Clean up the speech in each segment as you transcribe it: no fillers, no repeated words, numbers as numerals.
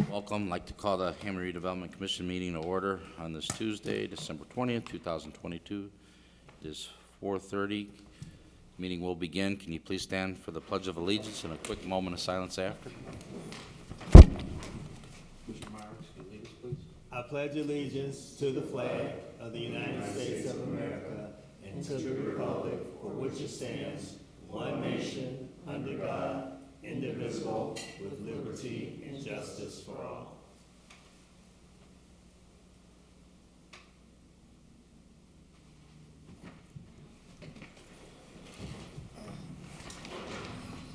Welcome. I'd like to call the Hammond Redevelopment Commission meeting to order on this Tuesday, December 20th, 2022. It is 4:30. Meeting will begin. Can you please stand for the Pledge of Allegiance and a quick moment of silence after? Commissioner Myers, can you lead us, please? I pledge allegiance to the flag of the United States of America and to the republic for which it stands, one nation, under God, indivisible, with liberty and justice for all.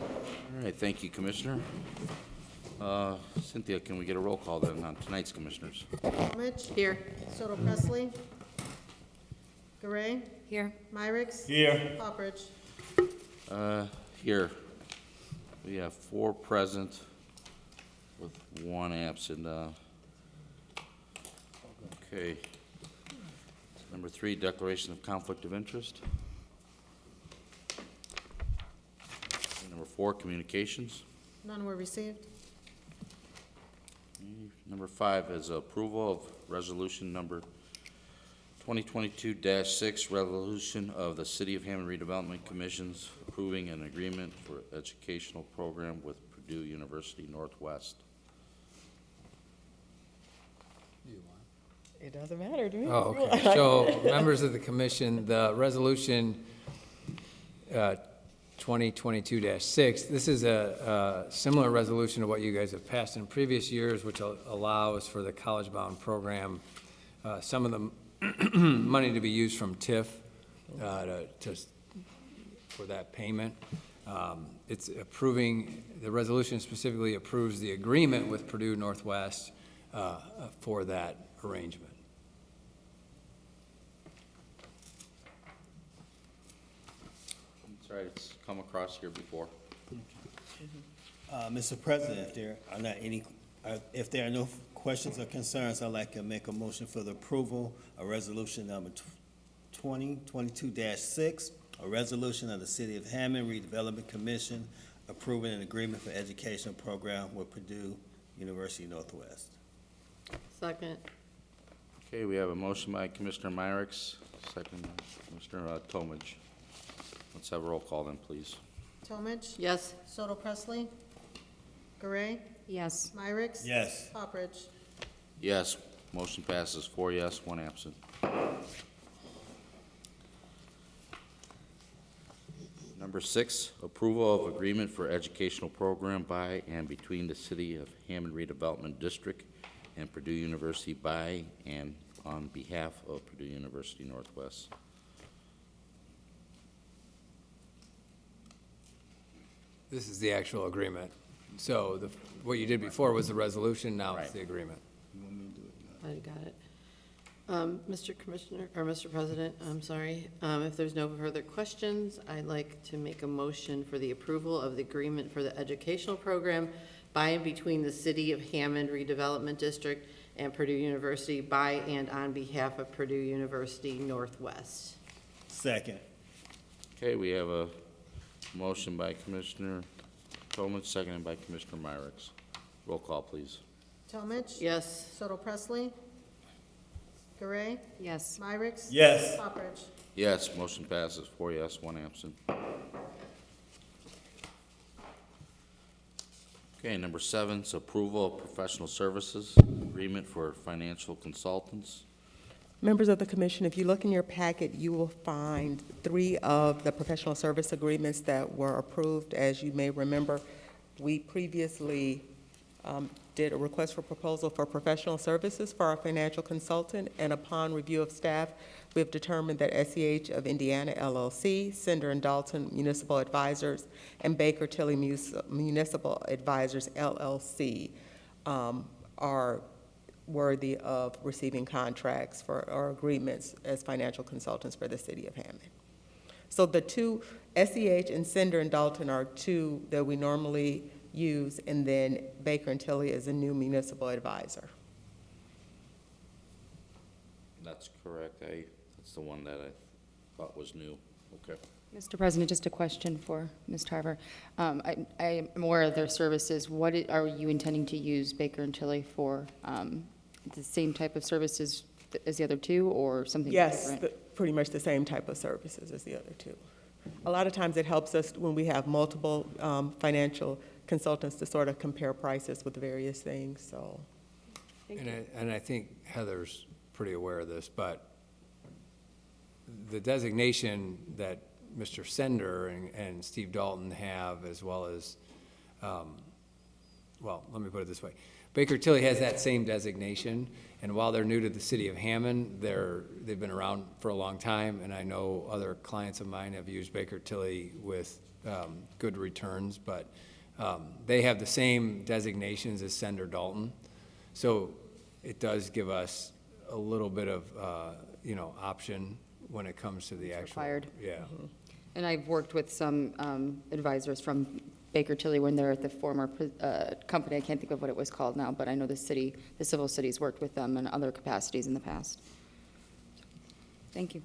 All right, thank you, Commissioner. Cynthia, can we get a roll call then on tonight's commissioners? Talmadge. Here. Soto Presley. Garay. Here. Myricks. Here. Poppridge. Here, we have 4 present with 1 absent. Okay. Number 3, declaration of conflict of interest. And number 4, communications. None were received. Number 5 is approval of resolution number 2022-6, resolution of the City of Hammond Redevelopment Commissions approving an agreement for educational program with Purdue University Northwest. It doesn't matter to me. Oh, okay. So, members of the commission, the resolution 2022-6, this is a similar resolution to what you guys have passed in previous years, which allows for the college-bound program, some of the money to be used from TIF for that payment. It's approving, the resolution specifically approves the agreement with Purdue Northwest for that arrangement. That's right, it's come across here before. Mr. President, if there are no questions or concerns, I'd like to make a motion for the approval of resolution number 2022-6, a resolution of the City of Hammond Redevelopment Commission approving an agreement for educational program with Purdue University Northwest. Second. Okay, we have a motion by Commissioner Myricks, second by Commissioner Talmadge. Let's have a roll call then, please. Talmadge. Yes. Soto Presley. Garay. Yes. Myricks. Yes. Poppridge. Yes, motion passes 4 yes, 1 absent. Number 6, approval of agreement for educational program by and between the City of Hammond Redevelopment District and Purdue University by and on behalf of Purdue University Northwest. This is the actual agreement. So what you did before was the resolution, now it's Right. the agreement. I got it. Mr. Commissioner, or Mr. President, I'm sorry. If there's no further questions, I'd like to make a motion for the approval of the agreement for the educational program by and between the City of Hammond Redevelopment District and Purdue University by and on behalf of Purdue University Northwest. Second. Okay, we have a motion by Commissioner Talmadge, seconded by Commissioner Myricks. Roll call, please. Talmadge. Yes. Soto Presley. Garay. Yes. Myricks. Yes. Poppridge. Yes, motion passes 4 yes, 1 absent. Okay, number 7 is approval of professional services agreement for financial consultants. Members of the commission, if you look in your packet, you will find 3 of the professional service agreements that were approved. As you may remember, we previously did a request for proposal for professional services for our financial consultant, and upon review of staff, we have determined that SEH of Indiana LLC, Cinder and Dalton Municipal Advisors, and Baker Tilly Municipal Advisors LLC are worthy of receiving contracts for or agreements as financial consultants for the City of Hammond. So the 2, SEH and Cinder and Dalton, are 2 that we normally use, and then Baker and Tilly is a new municipal advisor. That's correct. That's the one that I thought was new. Okay. Mr. President, just a question for Ms. Tarver. I am aware of their services. Are you intending to use Baker and Tilly for the same type of services as the other two, or something Yes, different? pretty much the same type of services as the other two. A lot of times it helps us when we have multiple financial consultants to sort of compare prices with various things, so. And I think Heather's pretty aware of this, but the designation that Mr. Sender and Steve Dalton have, as well as, well, let me put it this way. Baker Tilly has that same designation, and while they're new to the city of Hammond, they've been around for a long time, and I know other clients of mine have used Baker Tilly with good returns, but they have the same designations as Sender Dalton. So it does give us a little bit of, option when it comes to the actual. Required. Yeah. And I've worked with some advisors from Baker Tilly when they're at the former company. I can't think of what it was called now, but I know the civil cities worked with them in other capacities in the past. Thank you.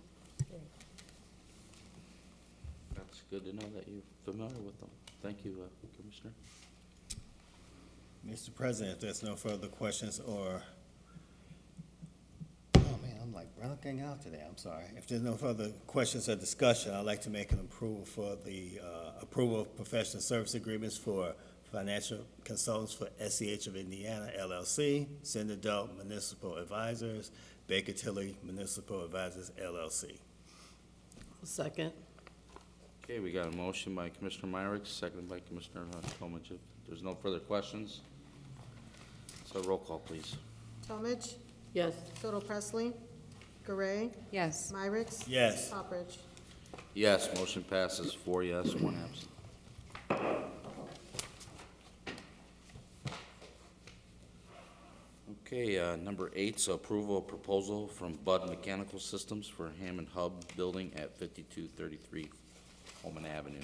That's good to know that you're familiar with them. Thank you, Commissioner. Mr. President, if there's no further questions or, oh man, I'm like running out today, I'm sorry. If there's no further questions or discussion, I'd like to make an approval for the approval of professional service agreements for financial consultants for SEH of Indiana LLC, Sender Dalton Municipal Advisors, Baker Tilly Municipal Advisors LLC. Second. Okay, we got a motion by Commissioner Myrick, seconded by Commissioner Tomich. If there's no further questions, so roll call, please. Tomich, Yes. Total Presley, Gray, Yes. Myrick, Yes. Poppridge. Yes, motion passes 4 yes, 1 absent. Okay, number 8 is approval of proposal from Bud Mechanical Systems for Hammond Hub Building at 5233 Holman Avenue.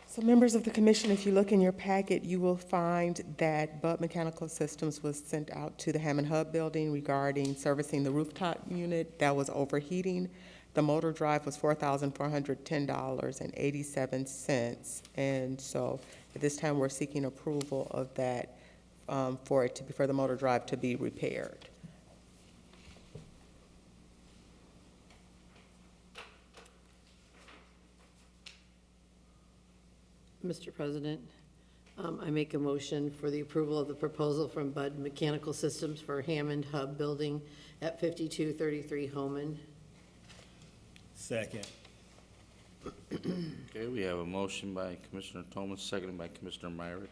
So members of the commission, if you look in your packet, you will find that Bud Mechanical Systems was sent out to the Hammond Hub building regarding servicing the rooftop unit that was overheating. The motor drive was $4,410.87. And so at this time, we're seeking approval of that for the motor drive to be repaired. Mr. President, I make a motion for the approval of the proposal from Bud Mechanical Systems for Hammond Hub Building at 5233 Homan. Second. Okay, we have a motion by Commissioner Thomas, seconded by Commissioner Myrick.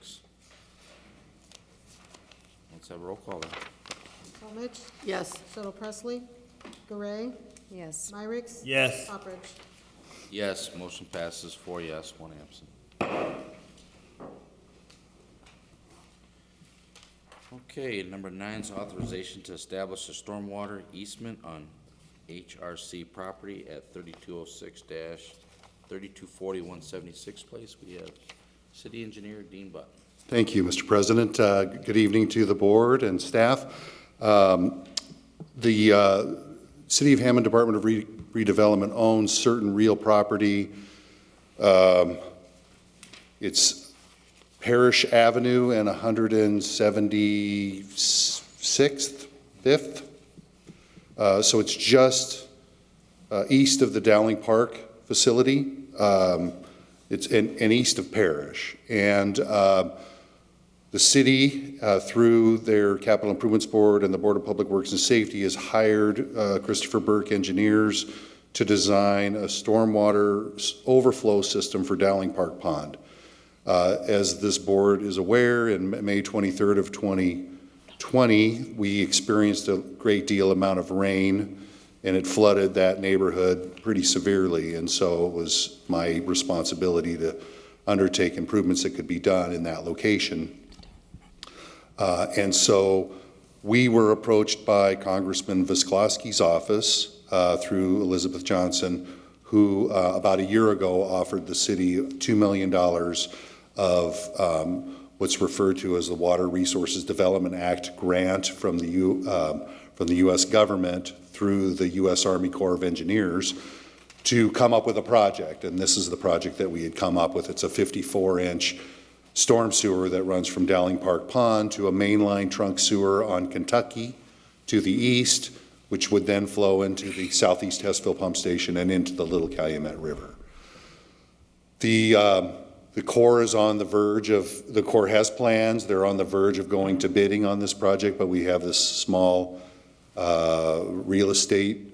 Let's have a roll call then. Tomich, Yes. Total Presley, Gray, Yes. Myrick, Yes. Poppridge. Yes, motion passes 4 yes, 1 absent. Okay, number 9 is authorization to establish a stormwater easement on HRC property at 3206-3240-176 Place. We have City Engineer Dean Button. Thank you, Mr. President. Good evening to the board and staff. The City of Hammond Department of Redevelopment owns certain real property. It's Parish Avenue and 176th, 5th. So it's just east of the Dowling Park facility. It's and east of Parish. And the city, through their Capital Improvements Board and the Board of Public Works and Safety, has hired Christopher Burke Engineers to design a stormwater overflow system for Dowling Park Pond. As this board is aware, in May 23rd of 2020, we experienced a great deal amount of rain, and it flooded that neighborhood pretty severely. And so it was my responsibility to undertake improvements that could be done in that location. And so we were approached by Congressman Visklowski's office through Elizabeth Johnson, who about a year ago offered the city $2 million of what's referred to as the Water Resources Development Act grant from the U.S. government through the U.S. Army Corps of Engineers to come up with a project, and this is the project that we had come up with. It's a 54-inch storm sewer that runs from Dowling Park Pond to a mainline trunk sewer on Kentucky to the east, which would then flow into the Southeast Hessville Pump Station and into the Little Calumet River. The Corps is on the verge of, the Corps has plans, they're on the verge of going to bidding on this project, but we have this small real estate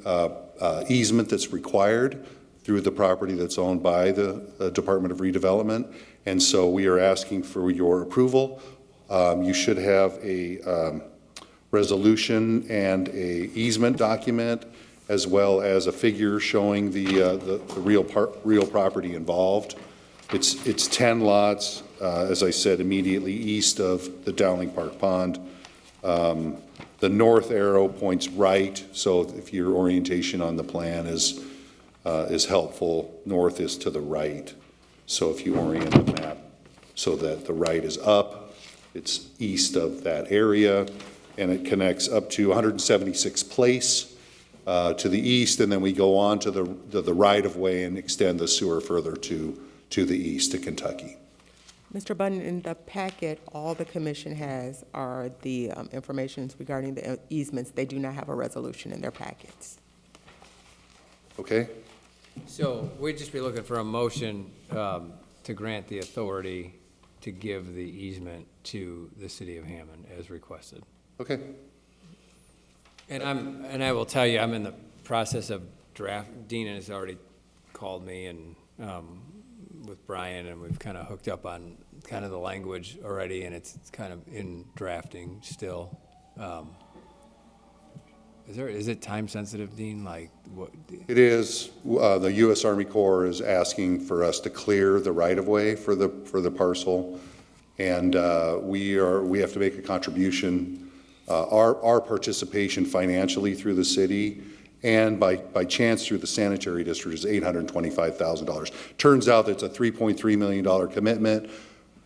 easement that's required through the property that's owned by the Department of Redevelopment, and so we are asking for your approval. You should have a resolution and a easement document, as well as a figure showing the real property involved. It's 10 lots, as I said, immediately east of the Dowling Park Pond. The north arrow points right, so if your orientation on the plan is helpful, north is to the right. So if you orient the map so that the right is up, it's east of that area, and it connects up to 176 Place to the east, and then we go on to the right-of-way and extend the sewer further to the east, to Kentucky. Mr. Button, in the packet, all the commission has are the information regarding the easements. They do not have a resolution in their packets. Okay? So we'd just be looking for a motion to grant the authority to give the easement to the city of Hammond as requested. Okay. And I will tell you, I'm in the process of draft. Dean has already called me and with Brian, and we've kind of hooked up on kind of the language already, and it's kind of in drafting still. Is it time sensitive, Dean? Like what? It is. The U.S. Army Corps is asking for us to clear the right-of-way for the parcel, and we have to make a contribution. Our participation financially through the city and by chance through the sanitary district is $825,000. Turns out that it's a $3.3 million commitment.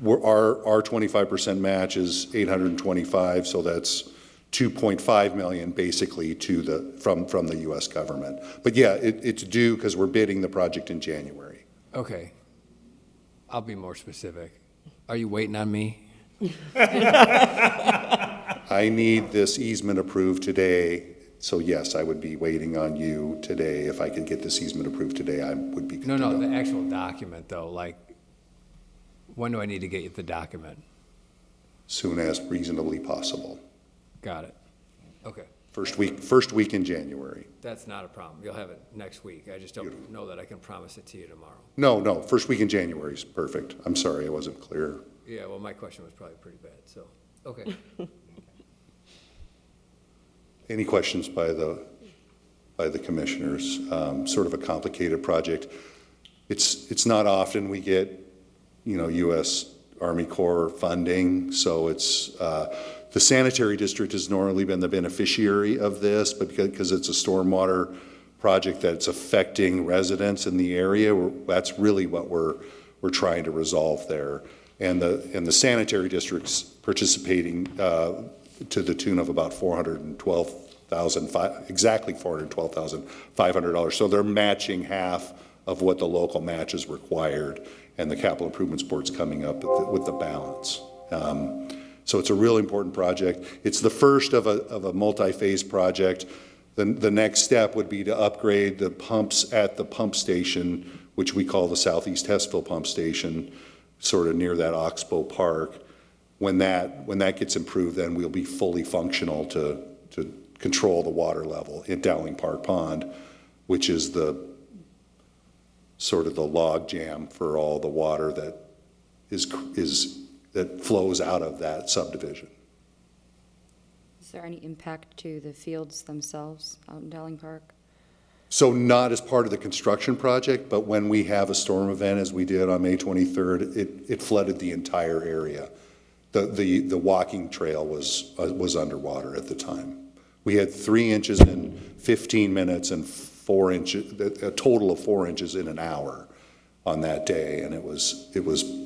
Our 25% match is $825,000, so that's $2.5 million basically from the U.S. government. But yeah, it's due because we're bidding the project in January. Okay. I'll be more specific. Are you waiting on me? I need this easement approved today. So yes, I would be waiting on you today. If I could get this easement approved today, I would be good to No, go. the actual document though, like, when do I need to get you the document? Soon as reasonably possible. Got it. Okay. First week in January. That's not a problem. You'll have it next week. I just don't know that I can promise it to you tomorrow. No, first week in January is perfect. I'm sorry, I wasn't clear. Yeah, well, my question was probably pretty bad, so, okay. Any questions by the commissioners? Sort of a complicated project. It's not often we get, U.S. Army Corps funding, so it's, the sanitary district has normally been the beneficiary of this, but because it's a stormwater project that's affecting residents in the area, that's really what we're trying to resolve there. And the sanitary district's participating to the tune of about exactly $412,500. So they're matching half of what the local match is required, and the Capital Improvements Board's coming up with the balance. So it's a really important project. It's the first of a multi-phase project. The next step would be to upgrade the pumps at the pump station, which we call the Southeast Hessville Pump Station, sort of near that Oxbow Park. When that gets improved, then we'll be fully functional to control the water level in Dowling Park Pond, which is the sort of the log jam for all the water that that flows out of that subdivision. Is there any impact to the fields themselves out in Dowling Park? So not as part of the construction project, but when we have a storm event, as we did on May 23rd, it flooded the entire area. The walking trail was underwater at the time. We had 3 inches in 15 minutes and 4 inches, a total of 4 inches in an hour on that day, and it was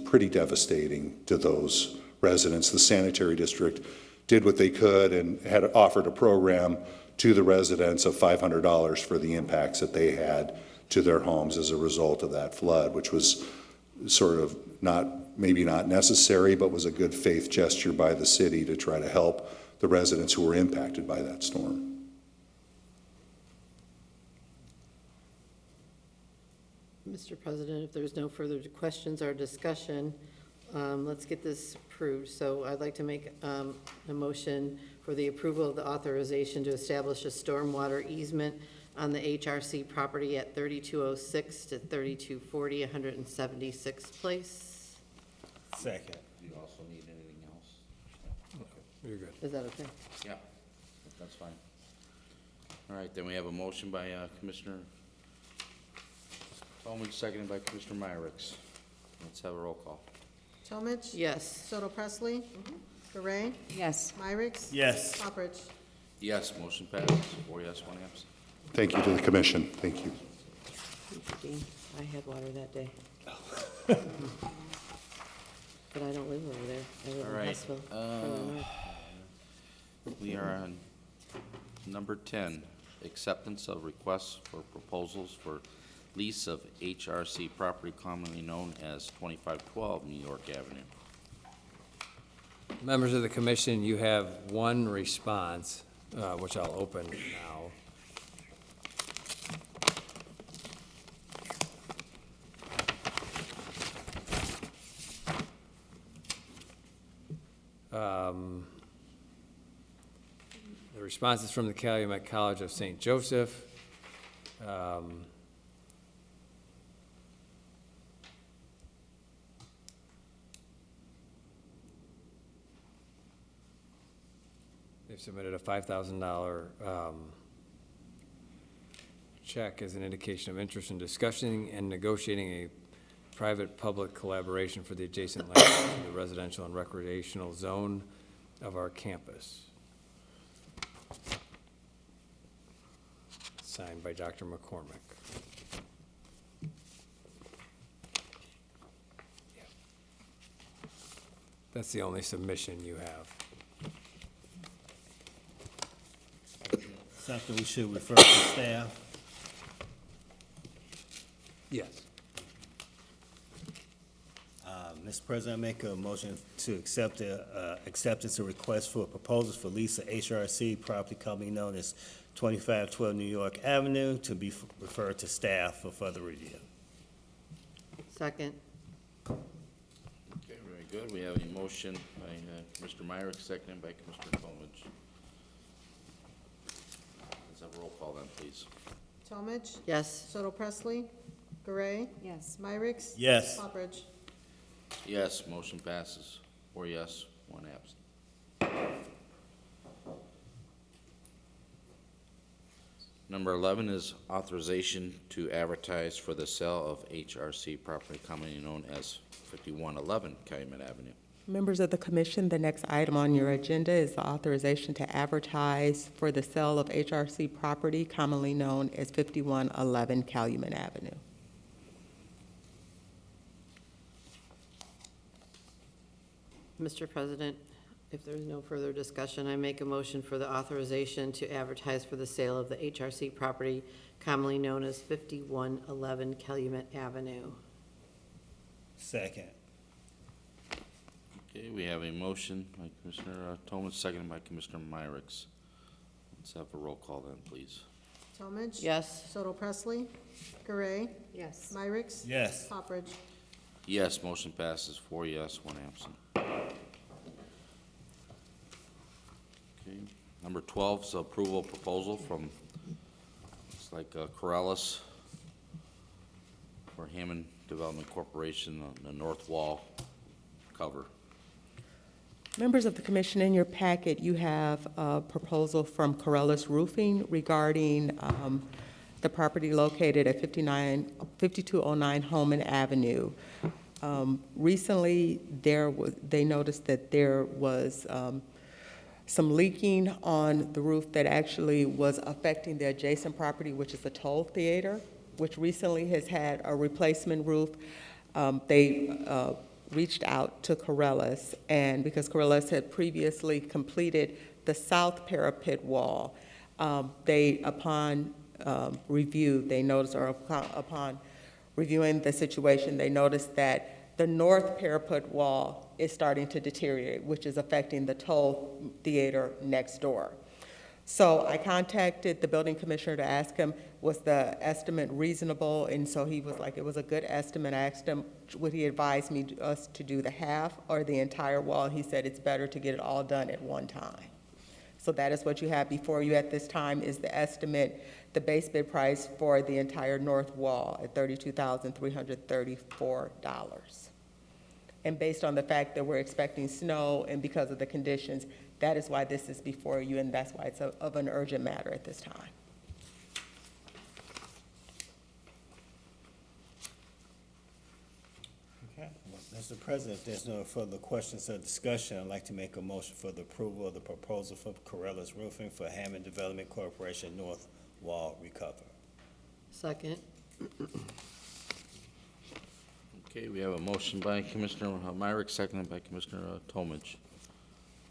pretty devastating to those residents. The sanitary district did what they could and had offered a program to the residents of $500 for the impacts that they had. to their homes as a result of that flood, which was sort of maybe not necessary, but was a good faith gesture by the city to try to help the residents who were impacted by that storm. Mr. President, if there's no further questions or discussion, let's get this approved. So I'd like to make a motion for the approval of the authorization to establish a stormwater easement on the HRC property at 3206 to 3240 176th Place. Second. Do you also need anything else? You're good. Is that okay? Yeah, that's fine. All right, then we have a motion by Commissioner Tolman, seconded by Commissioner Myricks. Let's have a roll call. Talmadge. Yes. Soto Presley. Garay. Yes. Myricks. Yes. Hopperidge. Yes, motion passes, 4 yes, 1 absent. Thank you to the commission. Thank you. Thank you, Dean. I had water that day. But I don't live over there. I live All in right, Hessville, further north. We are on number 10, acceptance of requests for proposals for lease of HRC property commonly known as 2512 New York Avenue. Members of the commission, you have one response, which I'll open now. The response is from the Calumet College of St. Joseph. They've submitted a $5,000 check as an indication of interest in discussing and negotiating a private-public collaboration for the adjacent land to the residential and recreational zone of our campus. Signed by Dr. McCormick. Yeah. That's the only submission you have. Something we should refer to staff. Yes. Mr. President, I make a motion to accept the acceptance of request for proposals for lease of HRC property commonly known as 2512 New York Avenue to be referred to staff for further review. Second. Okay, very good. We have a motion by Mr. Myrick, seconded by Commissioner Tolman. Let's have a roll call then, please. Talmadge. Yes. Soto Presley. Garay. Yes. Myricks. Yes. Hopperidge. Yes, motion passes, 4 yes, 1 absent. Number 11 is authorization to advertise for the sale of HRC property commonly known as 5111 Calumet Avenue. Members of the commission, the next item on your agenda is the authorization to advertise for the sale of HRC property commonly known as 5111 Calumet Avenue. Mr. President, if there's no further discussion, I make a motion for the authorization to advertise for the sale of the HRC property commonly known as 5111 Calumet Avenue. Second. Okay, we have a motion by Commissioner Tolman, seconded by Commissioner Myricks. Let's have a roll call then, please. Talmadge. Yes. Soto Presley. Garay. Yes. Myricks. Yes. Hopperidge. Yes, motion passes, 4 yes, 1 absent. Okay, number 12 is approval proposal from, it's like Corellis for Hammond Development Corporation on the north wall cover. Members of the commission, in your packet, you have a proposal from Corellis Roofing regarding the property located at 5209 Holman Avenue. Recently, they noticed that there was some leaking on the roof that actually was affecting the adjacent property, which is the Toll Theater, which recently has had a replacement roof. They reached out to Corellis, and because Corellis had previously completed the south parapet wall, they, upon review, they noticed, or upon reviewing the situation, they noticed that the north parapet wall is starting to deteriorate, which is affecting the toll theater next door. So I contacted the building commissioner to ask him, was the estimate reasonable? And so he was like, it was a good estimate. I asked him, would he advise us to do the half or the entire wall? He said it's better to get it all done at one time. So that is what you have before you at this time is the estimate, the base bid price for the entire north wall at $32,334. And based on the fact that we're expecting snow and because of the conditions, that is why this is before you, and that's why it's of an urgent matter at this time. Okay. Mr. President, if there's no further questions or discussion, I'd like to make a motion for the approval of the proposal for Corellis Roofing for Hammond Development Corporation North Wall Recover. Second. Okay, we have a motion by Commissioner Myrick, seconded by Commissioner Tomich.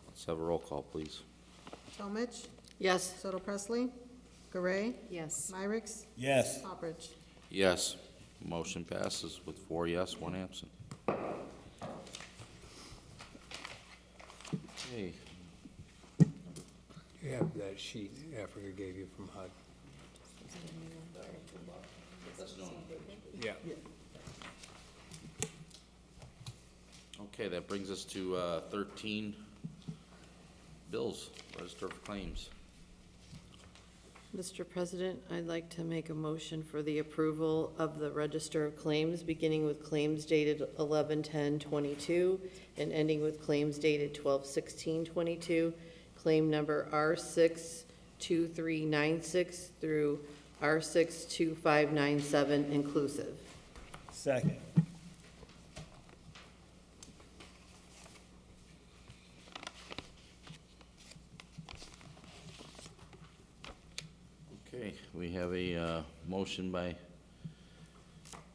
Let's have a roll call, please. Talmadge, Yes. Soto Presley, Garay, Yes. Myrick, Yes. Hopperidge. Yes. Motion passes with 4 yes, 1 absent. Okay, You have that sheet Africa gave you from HUD. Yeah. okay, that brings us to 13 bills, register of claims. Mr. President, I'd like to make a motion for the approval of the Register of Claims, beginning with claims dated 11/10/22 and ending with claims dated 12/16/22. Claim number R62396 through R62597 inclusive. Second. Okay, we have a motion by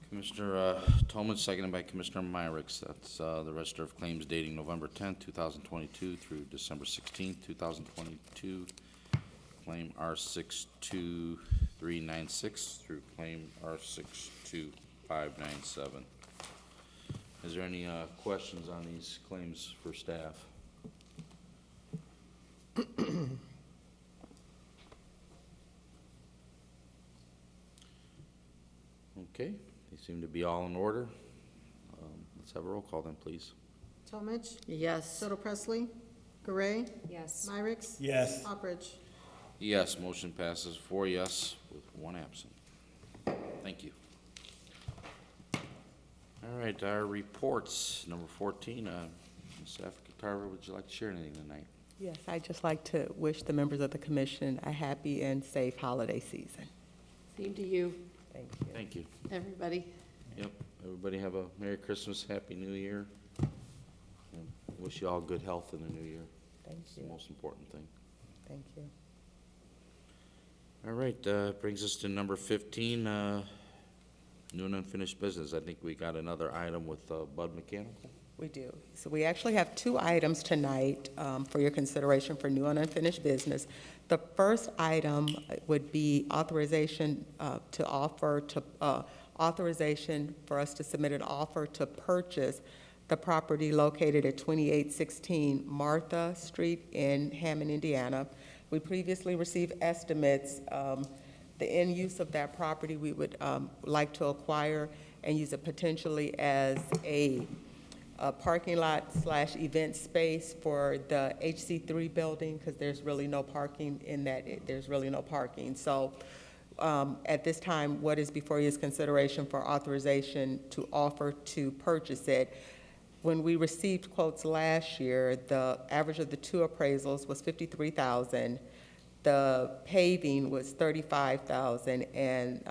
Commissioner Tomich, seconded by Commissioner Myrick. That's the Register of Claims dating November 10th, 2022 through December 16th, 2022. Claim R62396 through claim R62597. Is there any questions on these claims for staff? Okay, they seem to be all in order. Let's have a roll call then, please. Talmadge, Yes. Soto Presley, Garay, Yes. Myrick, Yes. Hopperidge. Yes, motion passes 4 yes with 1 absent. Thank you. All right, our reports, number 14, Ms. Africa Tarver, would you like to share anything tonight? Yes, I'd just like to wish the members of the commission a happy and safe holiday season. Same to you, Thank you. Thank you. everybody. Yep, everybody have a Merry Christmas, Happy New Year. And wish you all good health in the new year. Thank It's the you. most important thing. Thank you. All right, brings us to number 15, new and unfinished business. I think we got another item with Bud Mechanical. We do. So we actually have 2 items tonight for your consideration for new and unfinished business. The first item would be authorization authorization for us to submit an offer to purchase the property located at 2816 Martha Street in Hammond, Indiana. We previously received estimates. The end use of that property we would like to acquire and use it potentially as a parking lot / event space for the HC3 building, because there's really no parking in that, there's really no parking. So at this time, what is before you is consideration for authorization to offer to purchase it. When we received quotes last year, the average of the 2 appraisals was $53,000. The paving was $35,000, and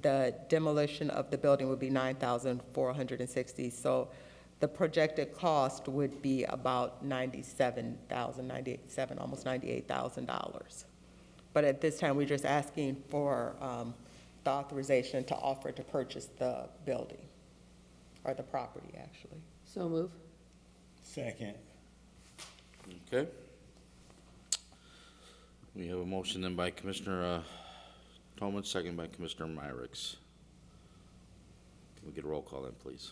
the demolition of the building would be $9,460. So the projected cost would be about $97,000, almost $98,000. But at this time, we're just asking for the authorization to offer to purchase the building, or the property, actually. So move. Second. Okay. We have a motion then by Commissioner Tomich, second by Commissioner Myrick. Can we get a roll call then, please?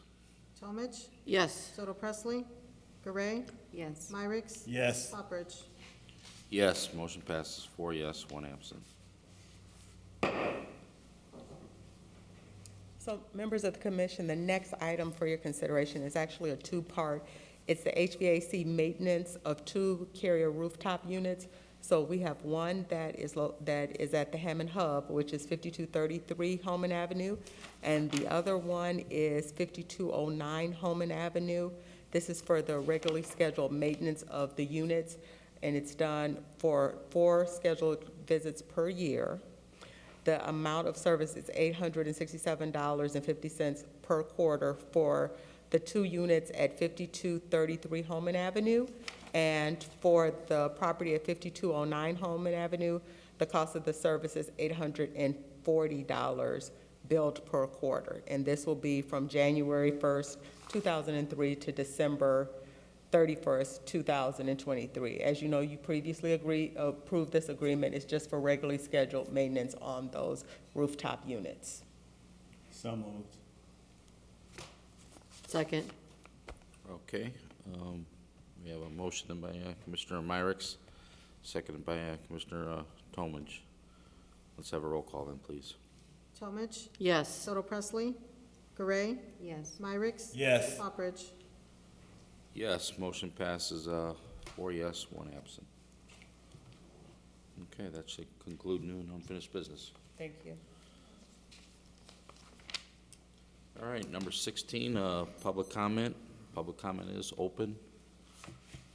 Tomich, Yes. Soto Presley, Gray, Yes. Myrick, Yes. Poppers. Yes, motion passes 4 yes, 1 absent. So, members of the commission, the next item for your consideration is actually a two-part. It's the HVAC maintenance of 2 carrier rooftop units. So we have one that is at the Hammond Hub, which is 5233 Holman Avenue, and the other one is 5209 Holman Avenue. This is for the regularly scheduled maintenance of the units, and it's done for 4 scheduled visits per year. The amount of service is $867.50 per quarter for the 2 units at 5233 Holman Avenue. And for the property at 5209 Holman Avenue, the cost of the service is $840 billed per quarter. And this will be from January 1st, 2003 to December 31st, 2023. As you know, you previously approved this agreement. It's just for regularly scheduled maintenance on those rooftop units. So moved. Second. Okay, we have a motion by Commissioner Myrick, seconded by Commissioner Tomich. Let's have a roll call then, please. Tomich, Yes. Soto Presley, Gray, Yes. Myrick, Yes. Poppers. Yes, motion passes 4 yes, 1 absent. Okay, that should conclude new and unfinished business. Thank you. All right, number 16, public comment. Public comment is open.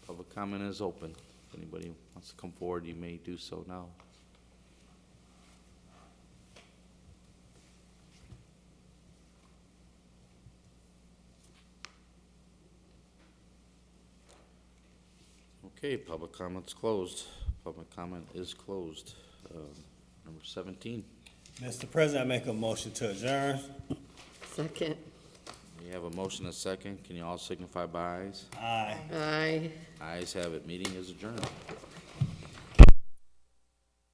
Public comment is open. If anybody wants to come forward, you may do so now. Okay, public comment's closed. Public comment is closed. Number 17. Mr. President, I make a motion to adjourn. Second. We have a motion and a second. Can you all signify by ayes? Aye. Aye. Ayes have it. Meeting is adjourned.